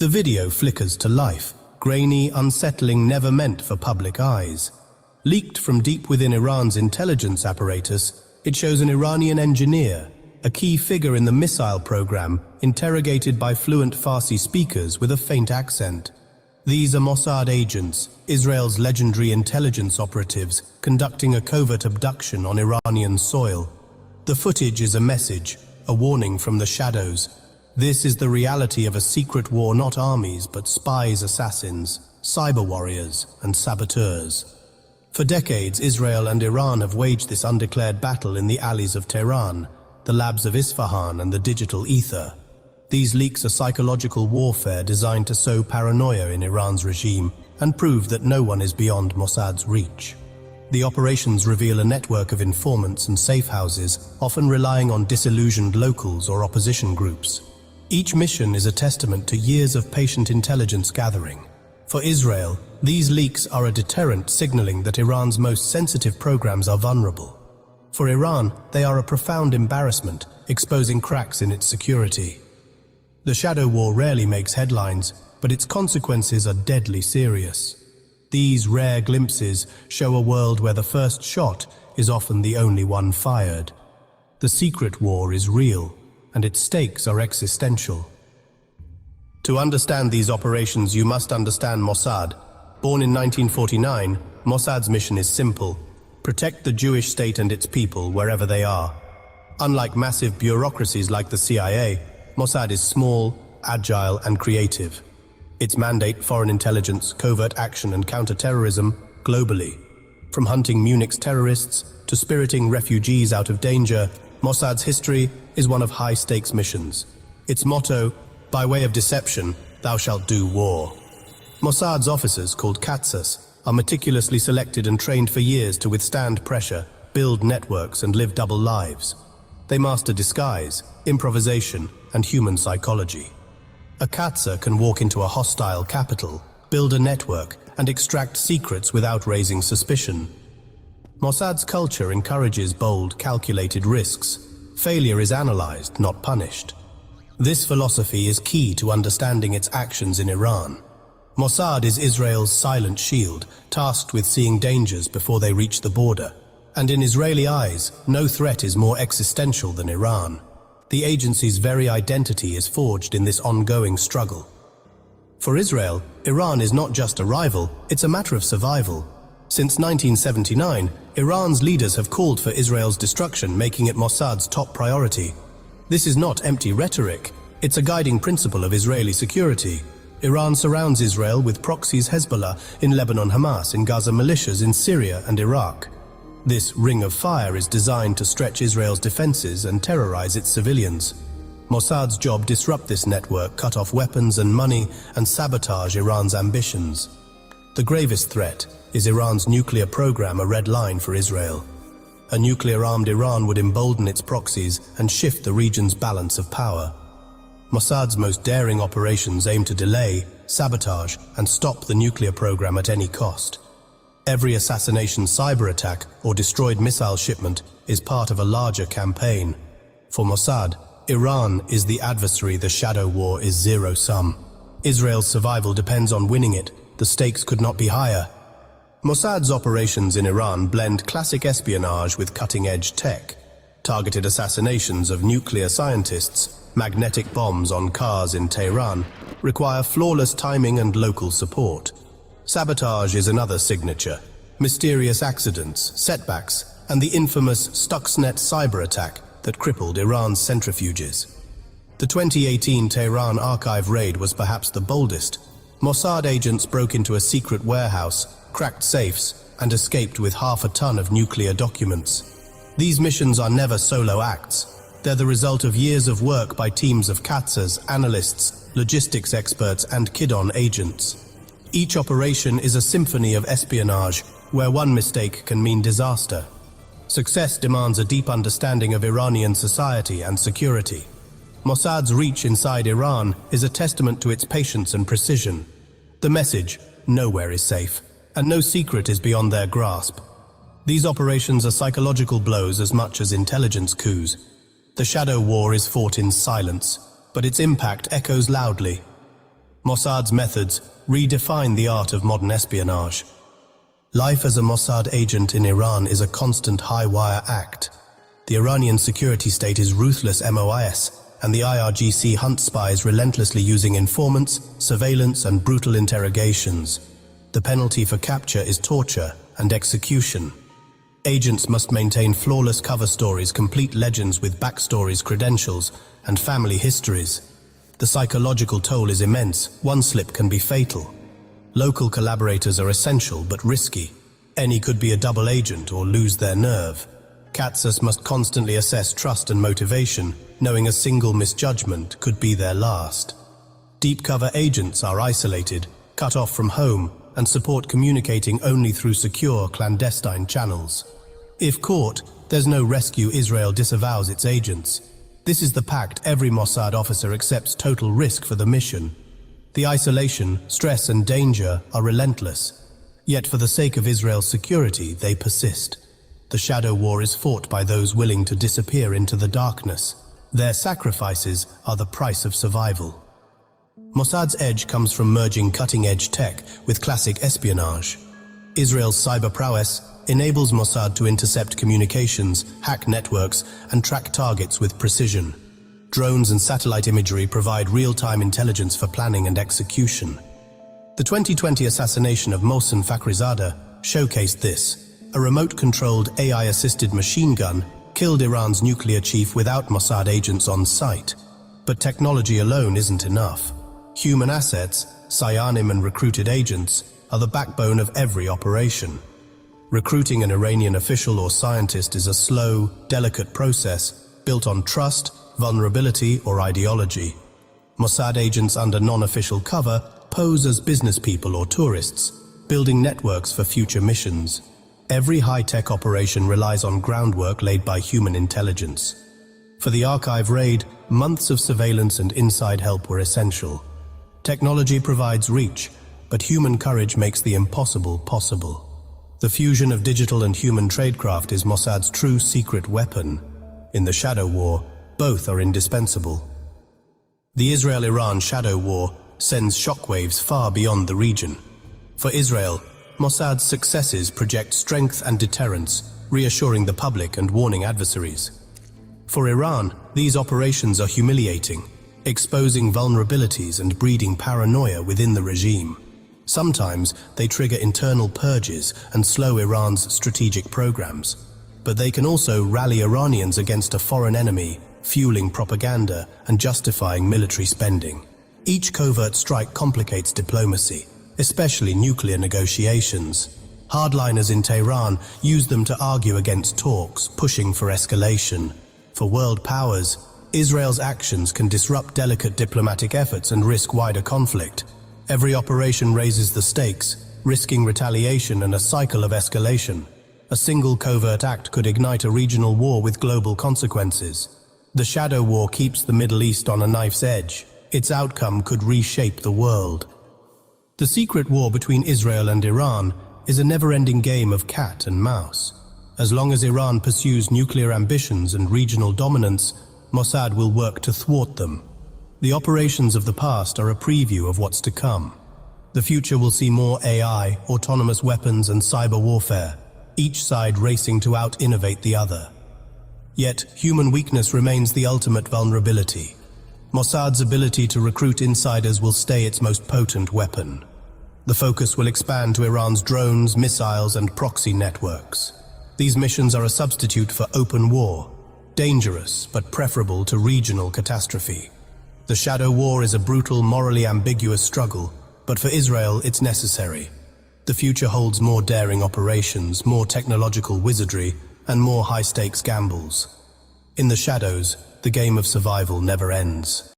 The video flickers to life, grainy, unsettling, never meant for public eyes. Leaked from deep within Iran's intelligence apparatus, it shows an Iranian engineer, a key figure in the missile program, interrogated by fluent Farsi speakers with a faint accent. These are Mossad agents, Israel's legendary intelligence operatives, conducting a covert abduction on Iranian soil. The footage is a message, a warning from the shadows. This is the reality of a secret war, not armies, but spies, assassins, cyber warriors, and saboteurs. For decades, Israel and Iran have waged this undeclared battle in the alleys of Tehran, the labs of Isfahan, and the digital ether. These leaks are psychological warfare designed to sow paranoia in Iran's regime and prove that no one is beyond Mossad's reach. The operations reveal a network of informants and safe houses, often relying on disillusioned locals or opposition groups. Each mission is a testament to years of patient intelligence gathering. For Israel, these leaks are a deterrent, signaling that Iran's most sensitive programs are vulnerable. For Iran, they are a profound embarrassment, exposing cracks in its security. The shadow war rarely makes headlines, but its consequences are deadly serious. These rare glimpses show a world where the first shot is often the only one fired. The secret war is real, and its stakes are existential. To understand these operations, you must understand Mossad. Born in 1949, Mossad's mission is simple: protect the Jewish state and its people wherever they are. Unlike massive bureaucracies like the CIA, Mossad is small, agile, and creative. Its mandate: foreign intelligence, covert action, and counter-terrorism globally. From hunting Munich's terrorists to spiriting refugees out of danger, Mossad's history is one of high-stakes missions. Its motto: by way of deception, thou shalt do war. Mossad's officers, called Qatsas, are meticulously selected and trained for years to withstand pressure, build networks, and live double lives. They master disguise, improvisation, and human psychology. A Qatsa can walk into a hostile capital, build a network, and extract secrets without raising suspicion. Mossad's culture encourages bold, calculated risks. Failure is analyzed, not punished. This philosophy is key to understanding its actions in Iran. Mossad is Israel's silent shield, tasked with seeing dangers before they reach the border. And in Israeli eyes, no threat is more existential than Iran. The agency's very identity is forged in this ongoing struggle. For Israel, Iran is not just a rival, it's a matter of survival. Since 1979, Iran's leaders have called for Israel's destruction, making it Mossad's top priority. This is not empty rhetoric, it's a guiding principle of Israeli security. Iran surrounds Israel with proxies: Hezbollah in Lebanon, Hamas in Gaza, militias in Syria and Iraq. This ring of fire is designed to stretch Israel's defenses and terrorize its civilians. Mossad's job: disrupt this network, cut off weapons and money, and sabotage Iran's ambitions. The gravest threat is Iran's nuclear program, a red line for Israel. A nuclear-armed Iran would embolden its proxies and shift the region's balance of power. Mossad's most daring operations aim to delay, sabotage, and stop the nuclear program at any cost. Every assassination, cyber attack, or destroyed missile shipment is part of a larger campaign. For Mossad, Iran is the adversary. The shadow war is zero-sum. Israel's survival depends on winning it. The stakes could not be higher. Mossad's operations in Iran blend classic espionage with cutting-edge tech. Targeted assassinations of nuclear scientists, magnetic bombs on cars in Tehran, require flawless timing and local support. Sabotage is another signature. Mysterious accidents, setbacks, and the infamous Stuxnet cyber attack that crippled Iran's centrifuges. The 2018 Tehran archive raid was perhaps the boldest. Mossad agents broke into a secret warehouse, cracked safes, and escaped with half a ton of nuclear documents. These missions are never solo acts. They're the result of years of work by teams of Qatsas, analysts, logistics experts, and Kidon agents. Each operation is a symphony of espionage, where one mistake can mean disaster. Success demands a deep understanding of Iranian society and security. Mossad's reach inside Iran is a testament to its patience and precision. The message: nowhere is safe, and no secret is beyond their grasp. These operations are psychological blows as much as intelligence coups. The shadow war is fought in silence, but its impact echoes loudly. Mossad's methods redefine the art of modern espionage. Life as a Mossad agent in Iran is a constant high-wire act. The Iranian security state is ruthless MOIS, and the IRGC hunts spies relentlessly using informants, surveillance, and brutal interrogations. The penalty for capture is torture and execution. Agents must maintain flawless cover stories, complete legends with backstories, credentials, and family histories. The psychological toll is immense. One slip can be fatal. Local collaborators are essential but risky. Any could be a double agent or lose their nerve. Katsas must constantly assess trust and motivation, knowing a single misjudgment could be their last. Deep cover agents are isolated, cut off from home, and support communicating only through secure, clandestine channels. If caught, there's no rescue. Israel disavows its agents. This is the pact. Every Mossad officer accepts total risk for the mission. The isolation, stress, and danger are relentless. Yet for the sake of Israel's security, they persist. The shadow war is fought by those willing to disappear into the darkness. Their sacrifices are the price of survival. Mossad's edge comes from merging cutting-edge tech with classic espionage. Israel's cyber prowess enables Mossad to intercept communications, hack networks, and track targets with precision. Drones and satellite imagery provide real-time intelligence for planning and execution. The 2020 assassination of Mohsen Fakhrizadeh showcased this. A remote-controlled AI-assisted machine gun killed Iran's nuclear chief without Mossad agents on site. But technology alone isn't enough. Human assets, Sayanim and recruited agents, are the backbone of every operation. Recruiting an Iranian official or scientist is a slow, delicate process built on trust, vulnerability, or ideology. Mossad agents under non-official cover pose as business people or tourists, building networks for future missions. Every high-tech operation relies on groundwork laid by human intelligence. For the archive raid, months of surveillance and inside help were essential. Technology provides reach, but human courage makes the impossible possible. The fusion of digital and human tradecraft is Mossad's true secret weapon. In the shadow war, both are indispensable. The Israel-Iran shadow war sends shockwaves far beyond the region. For Israel, Mossad's successes project strength and deterrence, reassuring the public and warning adversaries. For Iran, these operations are humiliating, exposing vulnerabilities and breeding paranoia within the regime. Sometimes they trigger internal purges and slow Iran's strategic programs. But they can also rally Iranians against a foreign enemy, fueling propaganda and justifying military spending. Each covert strike complicates diplomacy, especially nuclear negotiations. Hardliners in Tehran use them to argue against talks, pushing for escalation. For world powers, Israel's actions can disrupt delicate diplomatic efforts and risk wider conflict. Every operation raises the stakes, risking retaliation and a cycle of escalation. A single covert act could ignite a regional war with global consequences. The shadow war keeps the Middle East on a knife's edge. Its outcome could reshape the world. The secret war between Israel and Iran is a never-ending game of cat and mouse. As long as Iran pursues nuclear ambitions and regional dominance, Mossad will work to thwart them. The operations of the past are a preview of what's to come. The future will see more AI, autonomous weapons, and cyber warfare, each side racing to out-innovate the other. Yet, human weakness remains the ultimate vulnerability. Mossad's ability to recruit insiders will stay its most potent weapon. The focus will expand to Iran's drones, missiles, and proxy networks. These missions are a substitute for open war, dangerous but preferable to regional catastrophe. The shadow war is a brutal, morally ambiguous struggle, but for Israel it's necessary. The future holds more daring operations, more technological wizardry, and more high-stakes gambles. In the shadows, the game of survival never ends.